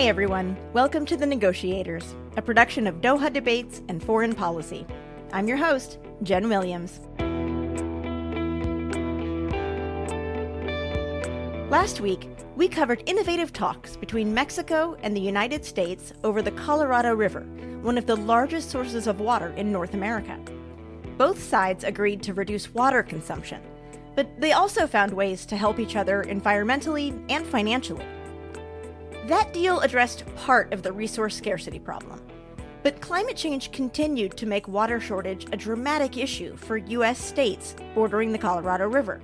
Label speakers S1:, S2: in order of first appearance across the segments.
S1: Hey everyone, welcome to The Negotiators, a production of Doha Debates and Foreign Policy. I'm your host, Jenn Williams. Last week, we covered innovative talks between Mexico and the United States over the Colorado River, one of the largest sources of water in North America. Both sides agreed to reduce water consumption, but they also found ways to help each other environmentally and financially. That deal addressed part of the resource scarcity problem, but climate change continued to make water shortage a dramatic issue for U.S. states bordering the Colorado River.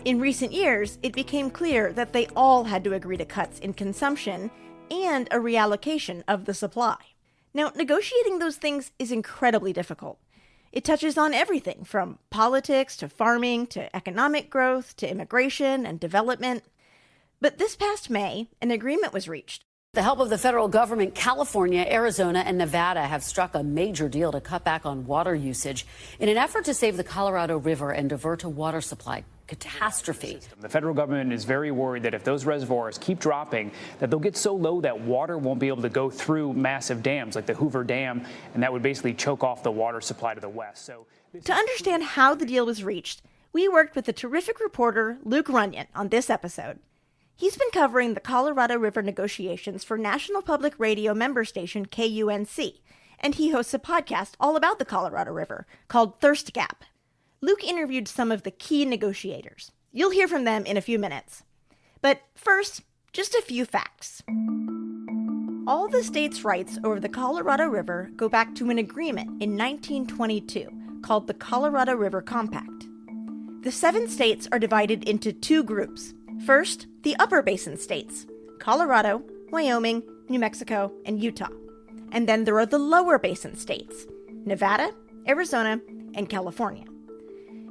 S1: In recent years, it became clear that they all had to agree to cuts in consumption and a reallocation of the supply. Now, negotiating those things is incredibly difficult. It touches on everything from politics to farming to economic growth to immigration and development. But this past May, an agreement was reached.
S2: With the help of the federal government, California, Arizona, and Nevada have struck a major deal to cut back on water usage in an effort to save the Colorado River and divert a water supply catastrophe.
S3: The federal government is very worried that if those reservoirs keep dropping, that they'll get so low that water won't be able to go through massive dams like the Hoover Dam, and that would basically choke off the water supply to the west.
S1: To understand how the deal was reached, we worked with the terrific reporter Luke Runyon on this episode. He's been covering the Colorado River negotiations for National Public Radio member station KUNC, and he hosts a podcast all about the Colorado River called Thirst Gap. Luke interviewed some of the key negotiators. You'll hear from them in a few minutes. But first, just a few facts. All the states' rights over the Colorado River go back to an agreement in 1922 called the Colorado River Compact. The 7 states are divided into 2 groups. First, the Upper Basin states, Colorado, Wyoming, New Mexico, and Utah. And then there are the Lower Basin states, Nevada, Arizona, and California.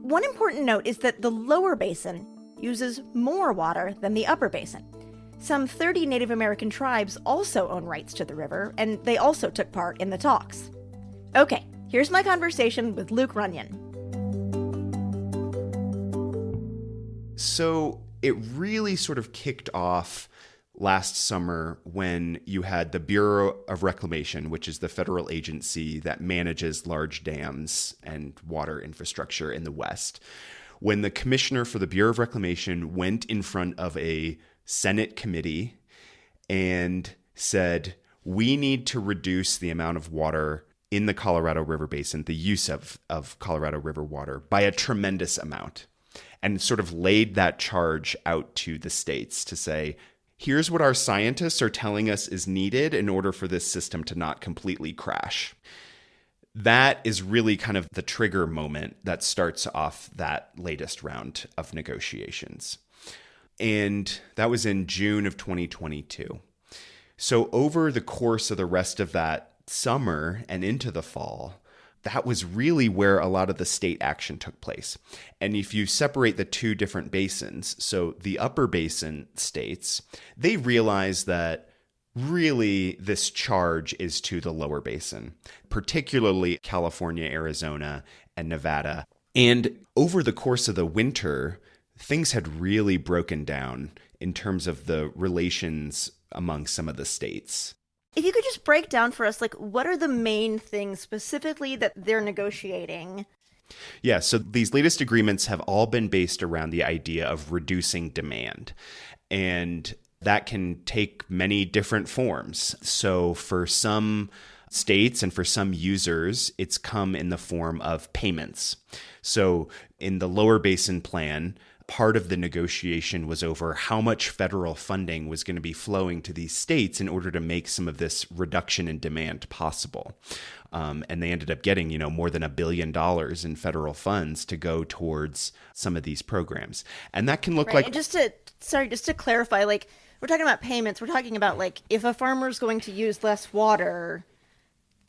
S1: One important note is that the Lower Basin uses more water than the Upper Basin. Some 30 Native American tribes also own rights to the river, and they also took part in the talks. Okay, here's my conversation with Luke Runyon.
S4: So it really sort of kicked off last summer when you had the Bureau of Reclamation, which is the federal agency that manages large dams and water infrastructure in the West. When the commissioner for the Bureau of Reclamation went in front of a Senate committee and said, we need to reduce the amount of water in the Colorado River Basin, the use of Colorado River water, by a tremendous amount, and sort of laid that charge out to the states to say, here's what our scientists are telling us is needed in order for this system to not completely crash. That is really kind of the trigger moment that starts off that latest round of negotiations. And that was in June of 2022. So over the course of the rest of that summer and into the fall, that was really where a lot of the state action took place. And if you separate the 2 different basins, so the Upper Basin states, they realize that really this charge is to the Lower Basin, particularly California, Arizona, and Nevada. And over the course of the winter, things had really broken down in terms of the relations among some of the states.
S1: If you could just break down for us, what are the main things specifically that they're negotiating?
S4: Yeah, so these latest agreements have all been based around the idea of reducing demand. And that can take many different forms. So for some states and for some users, it's come in the form of payments. So in the Lower Basin Plan, part of the negotiation was over how much federal funding was going to be flowing to these states in order to make some of this reduction in demand possible. And they ended up getting, more than $1 billion in federal funds to go towards some of these programs. And that can look like...
S1: And just to clarify, we're talking about payments. We're talking about, if a farmer's going to use less water,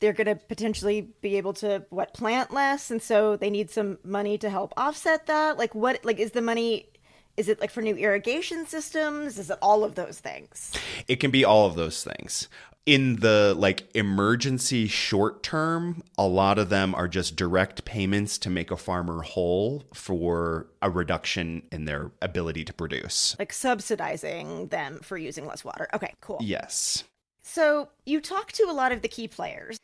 S1: they're going to potentially be able to, plant less? And so they need some money to help offset that? Is the money Is it like for new irrigation systems? Is it all of those things?
S4: It can be all of those things. In the emergency short term, a lot of them are just direct payments to make a farmer whole for a reduction in their ability to produce.
S1: Like subsidizing them for using less water. Okay, cool.
S4: Yes.
S1: So you talked to a lot of the key players.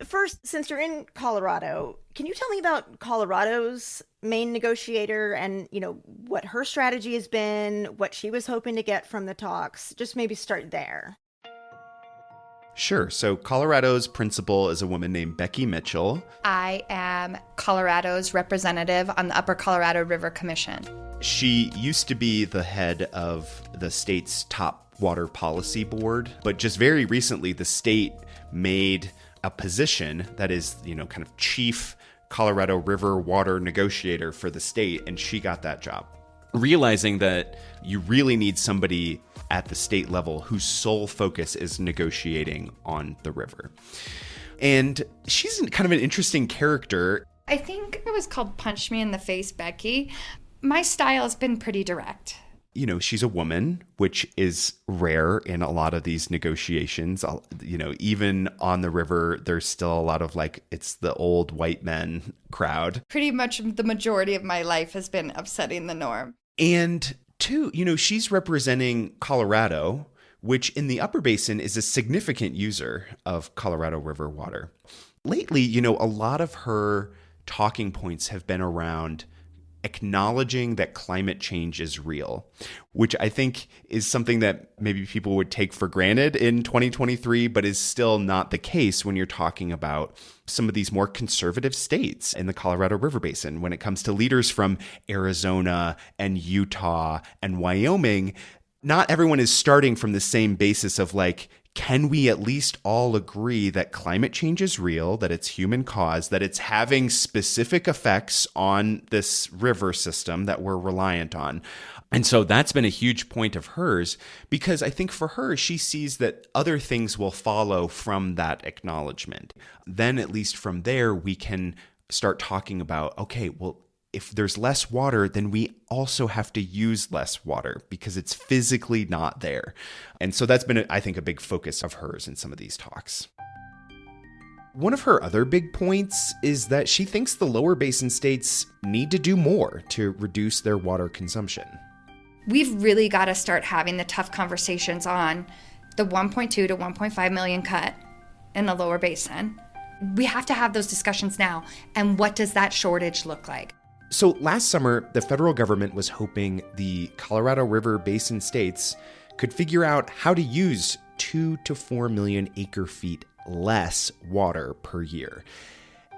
S1: First, since you're in Colorado, can you tell me about Colorado's main negotiator and, what her strategy has been, what she was hoping to get from the talks? Just maybe start there.
S4: Sure. So Colorado's principal is a woman named Becky Mitchell.
S5: I am Colorado's representative on the Upper Colorado River Commission.
S4: She used to be the head of the state's top water policy board, but just very recently the state made a position that is, kind of chief Colorado River water negotiator for the state, and she got that job. Realizing that you really need somebody at the state level whose sole focus is negotiating on the river. And she's kind of an interesting character.
S5: I think it was called Punch Me in the Face, Becky. My style has been pretty direct.
S4: She's a woman, which is rare in a lot of these negotiations. Even on the river, there's still a lot of it's the old white men crowd.
S5: Pretty much the majority of my life has been upsetting the norm.
S4: And two, she's representing Colorado, which in the Upper Basin is a significant user of Colorado River water. Lately, a lot of her talking points have been around acknowledging that climate change is real, which I think is something that maybe people would take for granted in 2023, but is still not the case when you're talking about some of these more conservative states in the Colorado River Basin. When it comes to leaders from Arizona and Utah and Wyoming, not everyone is starting from the same basis of can we at least all agree that climate change is real, that it's human caused, that it's having specific effects on this river system that we're reliant on? And so that's been a huge point of hers, because I think for her, she sees that other things will follow from that acknowledgement. Then at least from there, we can start talking about, okay, well, if there's less water, then we also have to use less water because it's physically not there. And so that's been, I think, a big focus of hers in some of these talks. One of her other big points is that she thinks the lower basin states need to do more to reduce their water consumption.
S5: We've really got to start having the tough conversations on the 1.2 to 1.5 million cut in the lower basin. We have to have those discussions now. And what does that shortage look like?
S4: So last summer, the federal government was hoping the Colorado River Basin states could figure out how to use 2 to 4 million acre feet less water per year.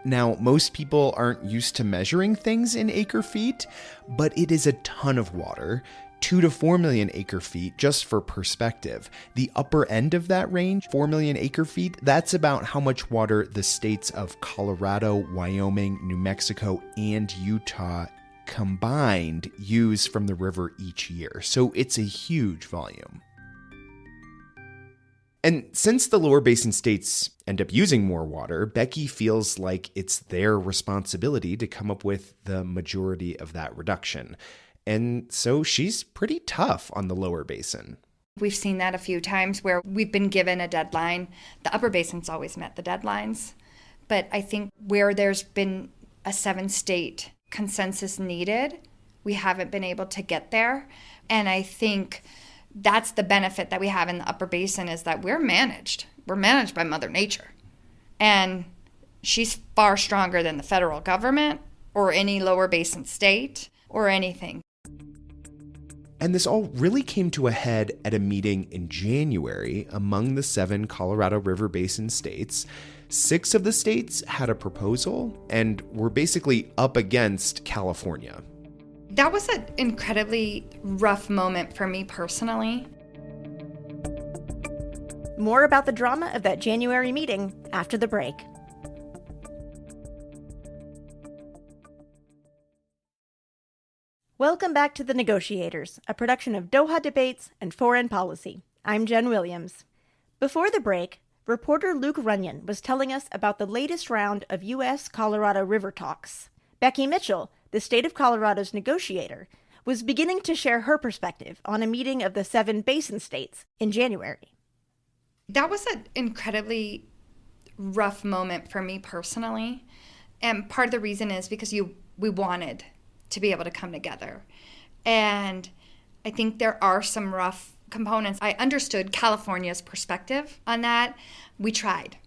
S4: Now, most people aren't used to measuring things in acre feet, but it is a ton of water. 2 to 4 million acre feet, just for perspective. The upper end of that range, 4 million acre feet, that's about how much water the states of Colorado, Wyoming, New Mexico, and Utah combined use from the river each year. So it's a huge volume. And since the lower basin states end up using more water, Becky feels like it's their responsibility to come up with the majority of that reduction. And so she's pretty tough on the lower basin.
S5: We've seen that a few times where we've been given a deadline. The upper basin's always met the deadlines. But I think where there's been a 7-state consensus needed, we haven't been able to get there. And I think that's the benefit that we have in the upper basin, is that we're managed. We're managed by Mother Nature. And she's far stronger than the federal government or any lower basin state or anything.
S4: And this all really came to a head at a meeting in January among the 7 Colorado River Basin states. 6 of the states had a proposal and were basically up against California.
S5: That was an incredibly rough moment for me personally.
S1: More about the drama of that January meeting after the break. Welcome back to The Negotiators, a production of Doha Debates and Foreign Policy. I'm Jenn Williams. Before the break, reporter Luke Runyon was telling us about the latest round of U.S.-Colorado River talks. Becky Mitchell, the state of Colorado's negotiator, was beginning to share her perspective on a meeting of the 7 basin states in January.
S5: That was an incredibly rough moment for me personally. And part of the reason is because we wanted to be able to come together. And I think there are some rough components. I understood California's perspective on that. We tried.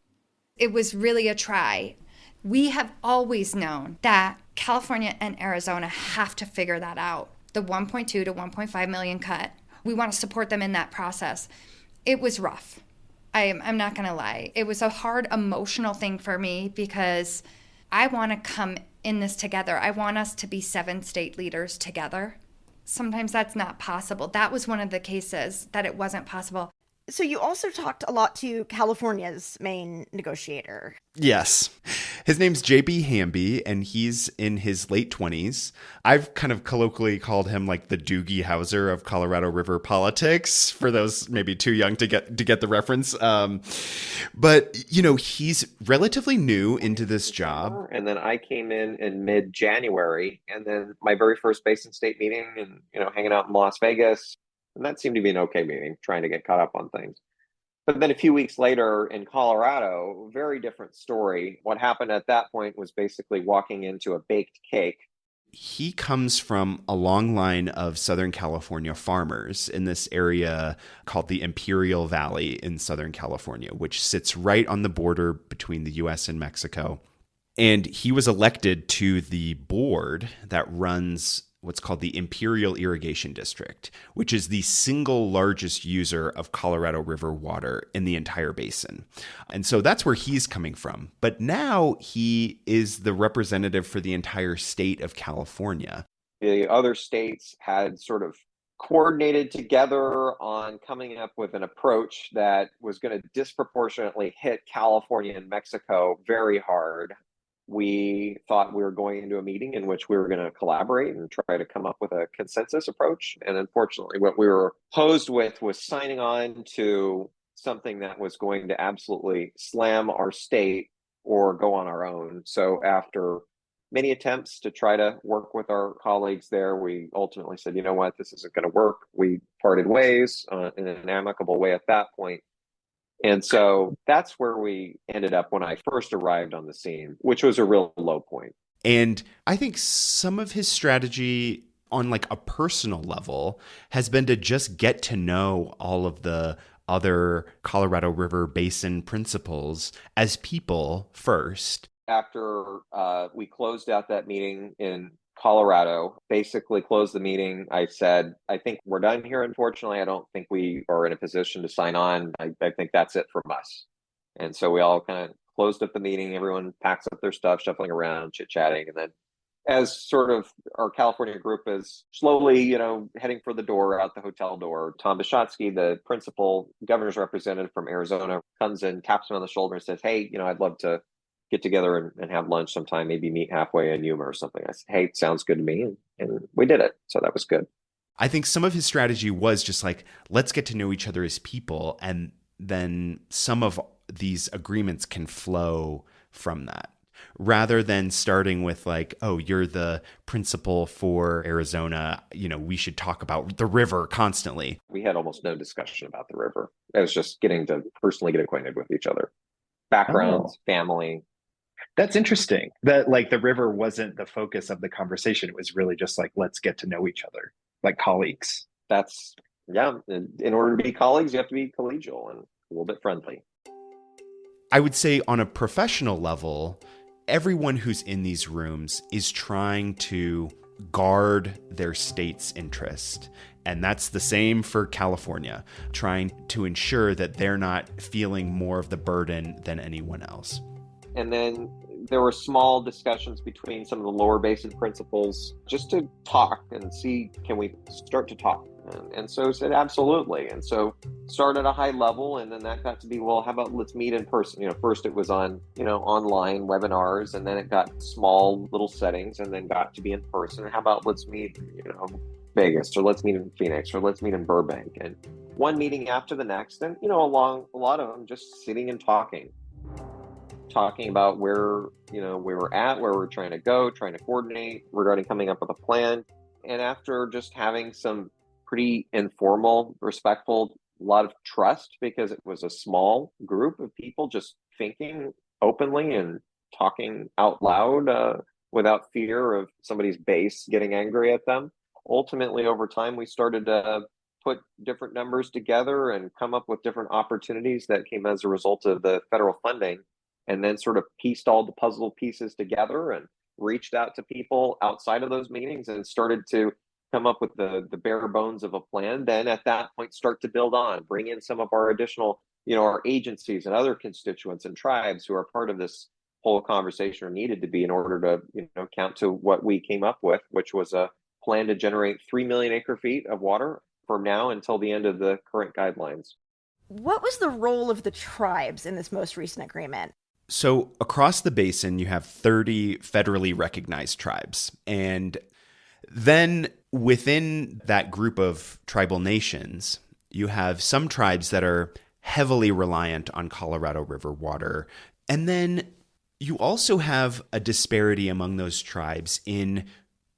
S5: It was really a try. We have always known that California and Arizona have to figure that out. The 1.2 to 1.5 million cut. We want to support them in that process. It was rough. I'm not going to lie. It was a hard emotional thing for me because I want to come in this together. I want us to be 7 state leaders together. Sometimes that's not possible. That was one of the cases that it wasn't possible.
S1: So you also talked a lot to California's main negotiator.
S4: Yes. His name's JB Hamby, and he's in his late 20s. I've kind of colloquially called him like the Doogie Howser of Colorado River politics, for those maybe too young to get the reference. But, he's relatively new into this job.
S6: And then I came in mid-January, and then my very first Basin State meeting and, hanging out in Las Vegas. And that seemed to be an okay meeting, trying to get caught up on things. But then a few weeks later in Colorado, very different story. What happened at that point was basically walking into a baked cake.
S4: He comes from a long line of Southern California farmers in this area called the Imperial Valley in Southern California, which sits right on the border between the U.S. and Mexico. And he was elected to the board that runs what's called the Imperial Irrigation District, which is the single largest user of Colorado River water in the entire basin. And so that's where he's coming from. But now he is the representative for the entire state of California.
S6: The other states had sort of coordinated together on coming up with an approach that was going to disproportionately hit California and Mexico very hard. We thought we were going into a meeting in which we were going to collaborate and try to come up with a consensus approach. And unfortunately, what we were posed with was signing on to something that was going to absolutely slam our state or go on our own. So after many attempts to try to work with our colleagues there, we ultimately said, you know what, this isn't going to work. We parted ways in an amicable way at that point. And so that's where we ended up when I first arrived on the scene, which was a real low point.
S4: And I think some of his strategy on like a personal level has been to just get to know all of the other Colorado River Basin principals as people first.
S6: After we closed out that meeting in Colorado, basically closed the meeting, I said, I think we're done here. Unfortunately, I don't think we are in a position to sign on. I think that's it from us. And so we all kind of closed up the meeting. Everyone packs up their stuff, shuffling around, chit-chatting. And then as sort of our California group is slowly, heading for the door, out the hotel door, Tom Bishotsky, the principal governor's representative from Arizona, comes in, taps me on the shoulder and says, hey, I'd love to get together and have lunch sometime, maybe meet halfway in Yuma or something. I said, hey, sounds good to me. And we did it. So that was good.
S4: I think some of his strategy was just like, let's get to know each other as people. And then some of these agreements can flow from that, rather than starting with like, oh, you're the principal for Arizona. We should talk about the river constantly.
S6: We had almost no discussion about the river. It was just getting to personally get acquainted with each other. Backgrounds, family.
S7: That's interesting that like the river wasn't the focus of the conversation. It was really just like, let's get to know each other like colleagues.
S6: That's, yeah. In order to be colleagues, you have to be collegial and a little bit friendly.
S4: I would say on a professional level, everyone who's in these rooms is trying to guard their state's interest. And that's the same for California, trying to ensure that they're not feeling more of the burden than anyone else.
S6: And then there were small discussions between some of the lower basin principals just to talk and see, can we start to talk? And so said, absolutely. And so started at a high level, and then that got to be, well, how about let's meet in person? First it was on, online webinars, and then it got small little settings, and then got to be in person. How about let's meet, Vegas, or let's meet in Phoenix, or let's meet in Burbank. And one meeting after the next, and, along a lot of them just sitting and talking about where, we were at, where we're trying to go, trying to coordinate regarding coming up with a plan. And after just having some pretty informal, respectful, a lot of trust, because it was a small group of people just thinking openly and talking out loud without fear of somebody's base getting angry at them. Ultimately, over time, we started to put different numbers together and come up with different opportunities that came as a result of the federal funding, and then sort of pieced all the puzzle pieces together and reached out to people outside of those meetings and started to come up with the bare bones of a plan. Then at that point, start to build on, bring in some of our additional, our agencies and other constituents and tribes who are part of this whole conversation, or needed to be, in order to, count to what we came up with, which was a plan to generate 3 million acre feet of water from now until the end of the current guidelines.
S1: What was the role of the tribes in this most recent agreement?
S4: So across the basin, you have 30 federally recognized tribes. And then within that group of tribal nations, you have some tribes that are heavily reliant on Colorado River water. And then you also have a disparity among those tribes in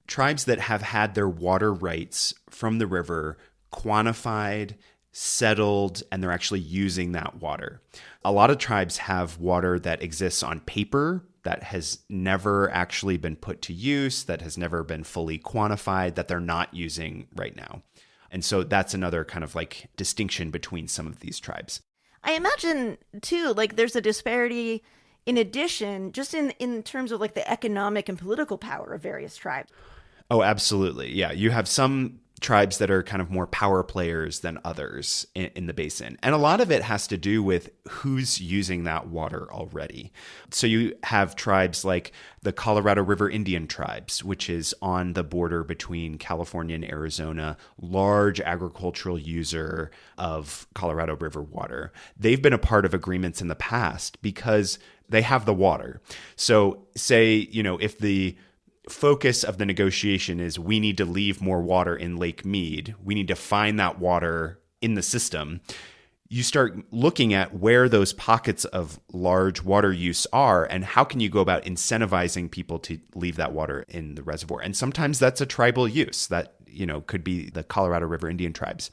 S4: tribes that have had their water rights from the river quantified, settled, and they're actually using that water. A lot of tribes have water that exists on paper that has never actually been put to use, that has never been fully quantified, that they're not using right now. And so that's another kind of like distinction between some of these tribes.
S1: I imagine, too, like there's a disparity in addition, just in terms of like the economic and political power of various tribes.
S4: Oh, absolutely. Yeah. You have some tribes that are kind of more power players than others in the basin. And a lot of it has to do with who's using that water already. So you have tribes like the Colorado River Indian tribes, which is on the border between California and Arizona, large agricultural user of Colorado River water. They've been a part of agreements in the past because they have the water. So say, if the focus of the negotiation is we need to leave more water in Lake Mead, we need to find that water in the system, you start looking at where those pockets of large water use are and how can you go about incentivizing people to leave that water in the reservoir. And sometimes that's a tribal use that, could be the Colorado River Indian tribes,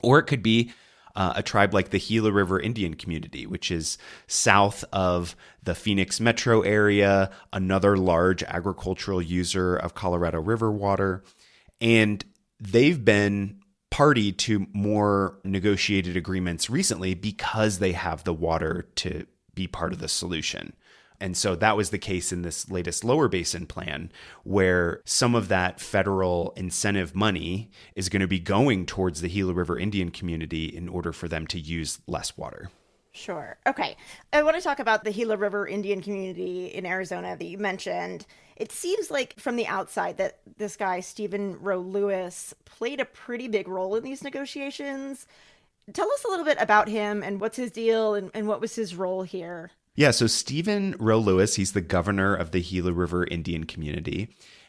S4: or it could be a tribe like the Gila River Indian community, which is south of the Phoenix metro area, another large agricultural user of Colorado River water. And they've been party to more negotiated agreements recently because they have the water to be part of the solution. And so that was the case in this latest lower basin plan, where some of that federal incentive money is going to be going towards the Gila River Indian community in order for them to use less water.
S1: Sure. Okay. I want to talk about the Gila River Indian community in Arizona that you mentioned. It seems like from the outside that this guy, Stephen Roe Lewis, played a pretty big role in these negotiations. Tell us a little bit about him and what's his deal and what was his role here.
S4: Yeah, so Stephen Roe Lewis, he's the governor of the Gila River Indian community,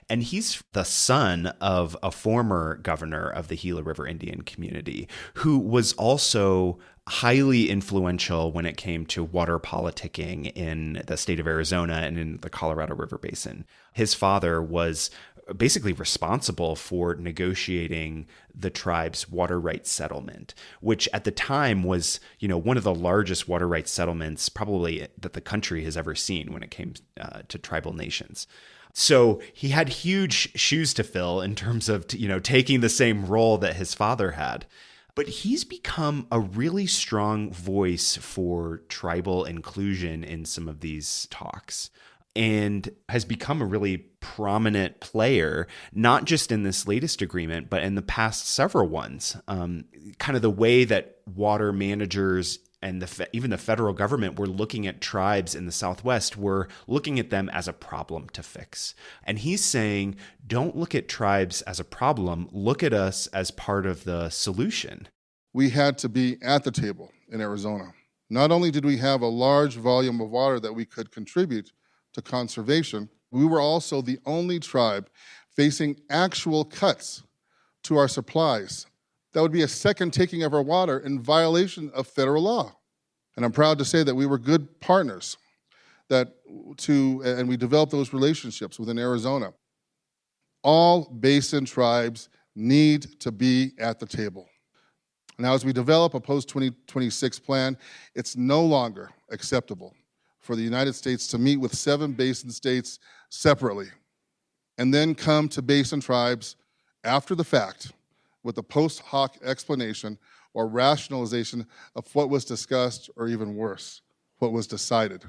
S4: and he's the son of a former governor of the Gila River Indian community who was also highly influential when it came to water politicking in the state of Arizona and in the Colorado River Basin. His father was basically responsible for negotiating the tribe's water rights settlement, which at the time was, one of the largest water rights settlements probably that the country has ever seen when it came to tribal nations. So he had huge shoes to fill in terms of, taking the same role that his father had. But he's become a really strong voice for tribal inclusion in some of these talks, and has become a really prominent player, not just in this latest agreement, but in the past several ones. Kind of the way that water managers and even the federal government were looking at tribes in the Southwest, were looking at them as a problem to fix. And he's saying, don't look at tribes as a problem, look at us as part of the solution.
S8: We had to be at the table in Arizona. Not only did we have a large volume of water that we could contribute to conservation, we were also the only tribe facing actual cuts to our supplies. That would be a second taking of our water in violation of federal law. And I'm proud to say that we were good partners and we developed those relationships within Arizona. All basin tribes need to be at the table. Now, as we develop a post-2026 plan, it's no longer acceptable for the United States to meet with 7 basin states separately and then come to basin tribes after the fact with a post hoc explanation or rationalization of what was discussed, or even worse, what was decided.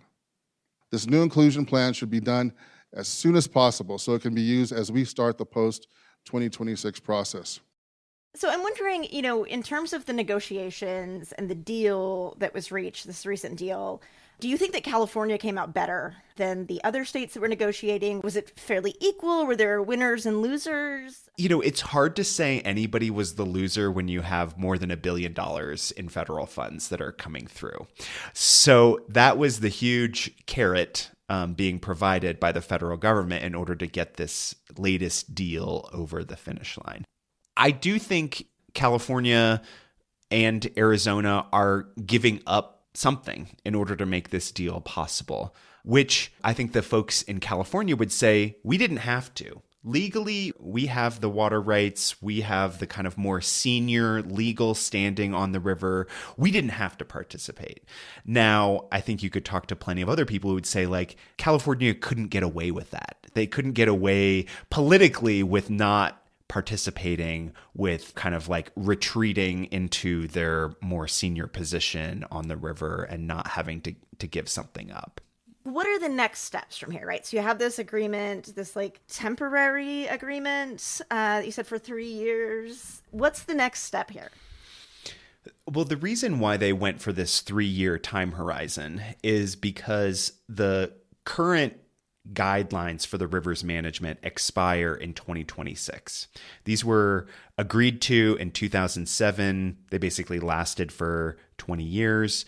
S8: This new inclusion plan should be done as soon as possible so it can be used as we start the post-2026 process.
S1: So I'm wondering, in terms of the negotiations and the deal that was reached, this recent deal, do you think that California came out better than the other states that were negotiating? Was it fairly equal? Were there winners and losers?
S4: It's hard to say anybody was the loser when you have more than $1 billion in federal funds that are coming through. So that was the huge carrot being provided by the federal government in order to get this latest deal over the finish line. I do think California and Arizona are giving up something in order to make this deal possible, which I think the folks in California would say, we didn't have to. Legally, we have the water rights. We have the kind of more senior legal standing on the river. We didn't have to participate. Now, I think you could talk to plenty of other people who would say, like, California couldn't get away with that. They couldn't get away politically with not participating, with kind of like retreating into their more senior position on the river and not having to give something up.
S1: What are the next steps from here, right? So you have this agreement, this like temporary agreement, you said for 3 years. What's the next step here?
S4: Well, the reason why they went for this 3-year time horizon is because the current guidelines for the river's management expire in 2026. These were agreed to in 2007. They basically lasted for 20 years.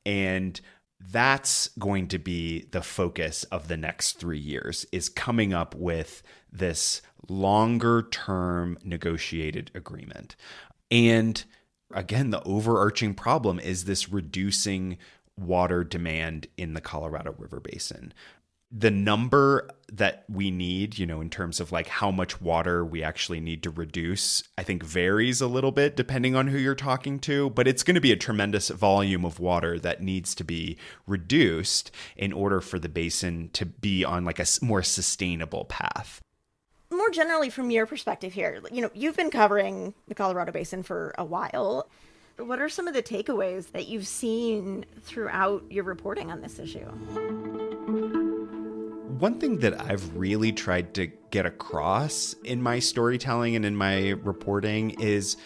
S4: And that's going to be the focus of the next 3 years, is coming up with this longer term negotiated agreement. And again, the overarching problem is this reducing water demand in the Colorado River Basin. The number that we need, in terms of like how much water we actually need to reduce, I think varies a little bit depending on who you're talking to, but it's going to be a tremendous volume of water that needs to be reduced in order for the basin to be on like a more sustainable path.
S1: More generally, from your perspective here, you've been covering the Colorado Basin for a while. What are some of the takeaways that you've seen throughout your reporting on this issue?
S4: One thing that I've really tried to get across in my storytelling and in my reporting is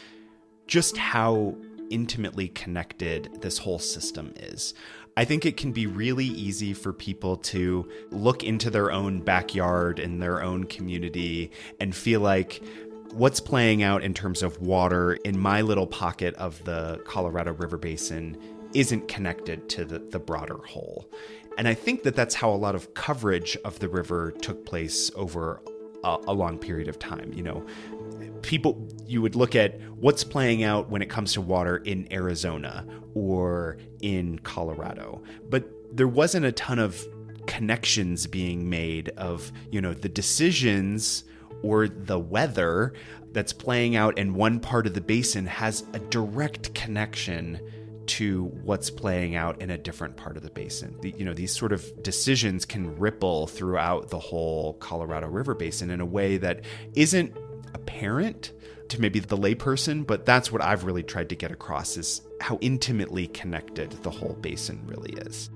S4: just how intimately connected this whole system is. I think it can be really easy for people to look into their own backyard and their own community and feel like what's playing out in terms of water in my little pocket of the Colorado River Basin isn't connected to the broader whole. And I think that that's how a lot of coverage of the river took place over a long period of time. You would look at what's playing out when it comes to water in Arizona or in Colorado, but there wasn't a ton of connections being made of, the decisions or the weather that's playing out in one part of the basin has a direct connection to what's playing out in a different part of the basin. These sort of decisions can ripple throughout the whole Colorado River Basin in a way that isn't apparent to maybe the layperson, but that's what I've really tried to get across, is how intimately connected the whole basin really is.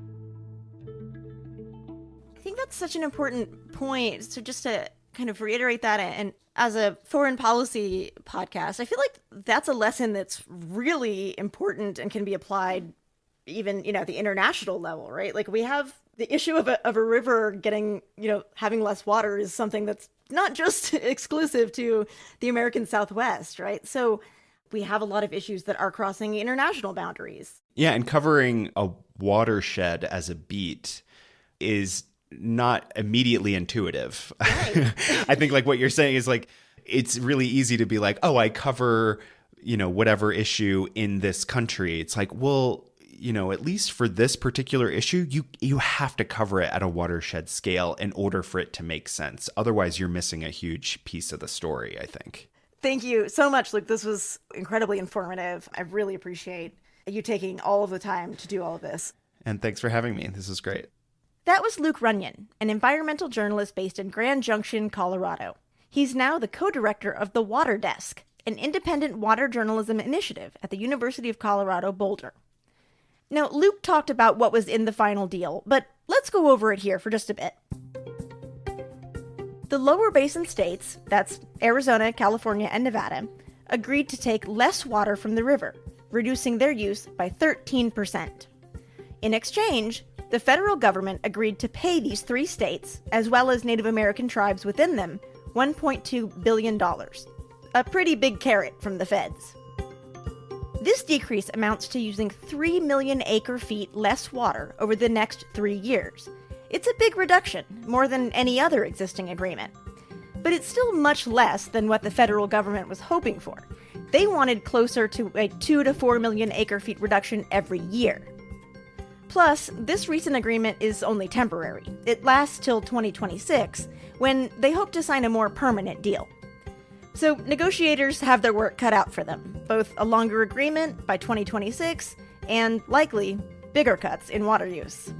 S1: I think that's such an important point. So just to kind of reiterate that, and as a foreign policy podcast, I feel like that's a lesson that's really important and can be applied even, at the international level, right? Like, we have the issue of a river getting, having less water is something that's not just exclusive to the American Southwest, right? So we have a lot of issues that are crossing international boundaries. Yeah,
S4: and covering a watershed as a beat is not immediately intuitive. Right. I think like what you're saying is like, it's really easy to be like, oh, I cover, whatever issue in this country. It's like, well, at least for this particular issue, you have to cover it at a watershed scale in order for it to make sense. Otherwise, you're missing a huge piece of the story, I think.
S1: Thank you so much, Luke. This was incredibly informative. I really appreciate you taking all of the time to do all of this.
S4: And thanks for having me. This was great.
S1: That was Luke Runyon, an environmental journalist based in Grand Junction, Colorado. He's now the co-director of the Water Desk, an independent water journalism initiative at the University of Colorado Boulder. Now, Luke talked about what was in the final deal, but let's go over it here for just a bit. The lower basin states, that's Arizona, California, and Nevada, agreed to take less water from the river, reducing their use by 13%. In exchange, the federal government agreed to pay these three states, as well as Native American tribes within them, $1.2 billion. A pretty big carrot from the feds. This decrease amounts to using 3 million acre-feet less water over the next 3 years. It's a big reduction, more than any other existing agreement. But it's still much less than what the federal government was hoping for. They wanted closer to a 2 to 4 million acre-feet reduction every year. Plus, this recent agreement is only temporary. It lasts till 2026, when they hope to sign a more permanent deal. So negotiators have their work cut out for them, both a longer agreement by 2026 and, likely, bigger cuts in water use.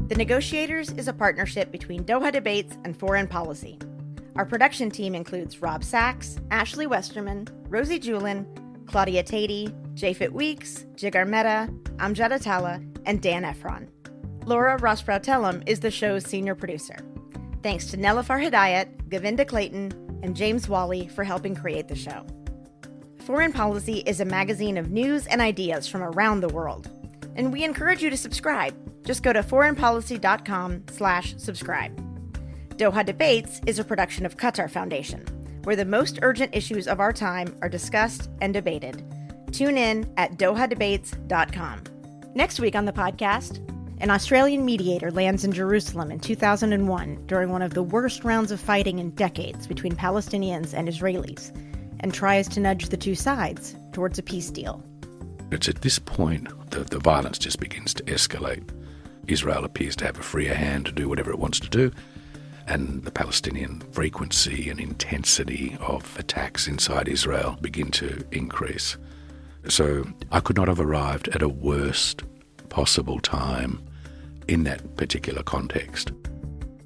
S1: The Negotiators is a partnership between Doha Debates and Foreign Policy. Our production team includes Rob Sachs, Ashley Westerman, Rosie Julin, Claudia Tatey, Japhet Weeks, Jigar Mehta, Amjad Atala, and Dan Efron. Laura Rosbrow-Tellum is the show's senior producer. Thanks to Nelifar Hidayat, Govinda Clayton, and James Wally for helping create the show. Foreign Policy is a magazine of news and ideas from around the world. And we encourage you to subscribe. Just go to foreignpolicy.com/subscribe. Doha Debates is a production of Qatar Foundation, where the most urgent issues of our time are discussed and debated. Tune in at dohadebates.com. Next week on the podcast, an Australian mediator lands in Jerusalem in 2001 during one of the worst rounds of fighting in decades between Palestinians and Israelis, and tries to nudge the two sides towards a peace deal.
S9: It's at this point that the violence just begins to escalate. Israel appears to have a freer hand to do whatever it wants to do, and the Palestinian frequency and intensity of attacks inside Israel begin to increase. So I could not have arrived at a worst possible time in that particular context.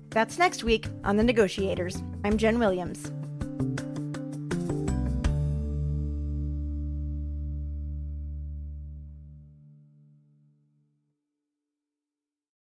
S1: That's next week on The Negotiators. I'm Jenn Williams.